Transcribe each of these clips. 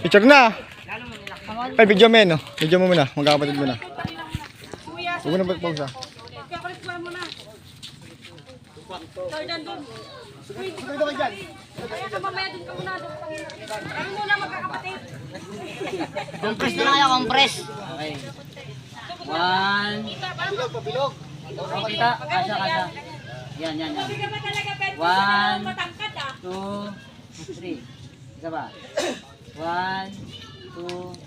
Picture na. Ay, video mo no? Video mo muna. Magkakapatid mo na. Huwag mo na pag-pause Jordan doon. Dito ka dyan. Kaya ka mamaya doon ka muna. Kami muna magkakapatid. Compress na lang kayo, compress. Okay. 1. Pabilog. Kita, kasya. Yan. 1, 2, 3. Isa ba? 1, 2, 3.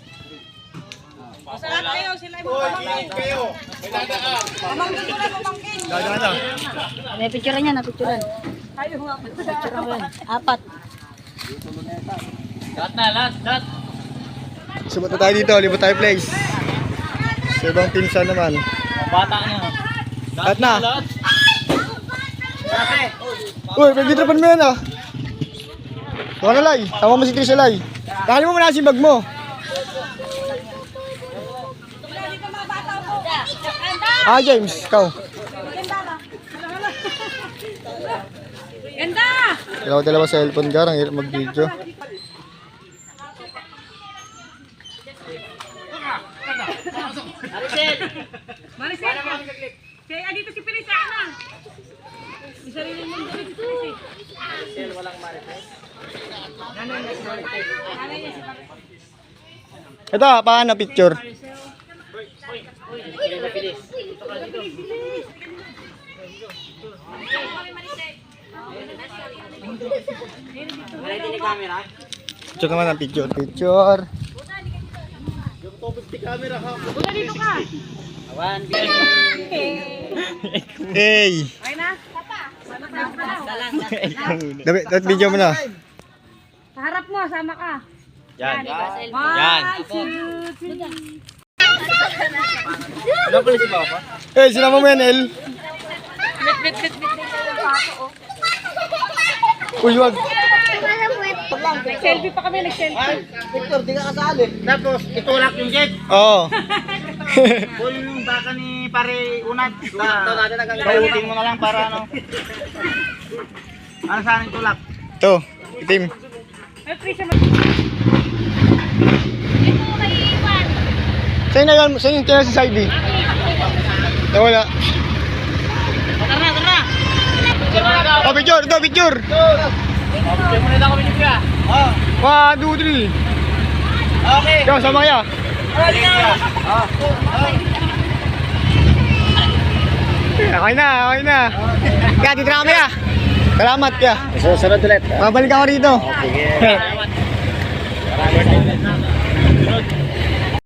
Masarap kayo, sila yung mga pamangkin. Kayo, may dadaan. Pamangkin ko na pamangkin. Dadaan lang. May picturean yan, napicturean. Tayo nga. Picturean ko yan. 4. Lahat. Subot na tayo dito. Libot tayo place. Sa ibang pinsan naman. Bata niya. Lahat na. Uy, pag-dripan mo yan ah. Tuwa na Lai. Tama mo si Trisha Lai. Tanggalin mo muna yung bag mo. Ah, James, ikaw. Ganda! Dalawa sa cellphone ka, ang hirap mag-video. Maricel! Kaya dito si Pili, saan na? May sarili mong dito si Pili. Maricel, walang Maricel. Nanay niya si Maricel. Ito, paano picture? Ready ni camera? Picture naman ang picture. Picture. Buta dito ka! 1, 2, Hey! Okay na? Papa! Dapat video mo na. Sa harap mo, sama ka. Yan. One, two, three. Ano pala si Papa? Hey, sinama mo yan, El. Bit. Uy, wag. Nag-selfie pa kami, nag-selfie. Victor, di ka kasali. Tapos, itulak yung jet. Oo. Kung yung baka ni pare unat. Pautin mo na lang para ano. Ano saan yung tulak? Ito, itim. Ay, Trisha, Sa'yo na yan, sa'yo yung tira sa side eh. Nawala. Tara. Oh, picture, ito, picture. Picture mo na lang kami ni Kuya. 1, 2, 3. Okay. Ikaw, sama kaya. Okay na. Kaya, dito na kami ah. Salamat kaya. Susunod ulit. Mabalik ako rito. Sige.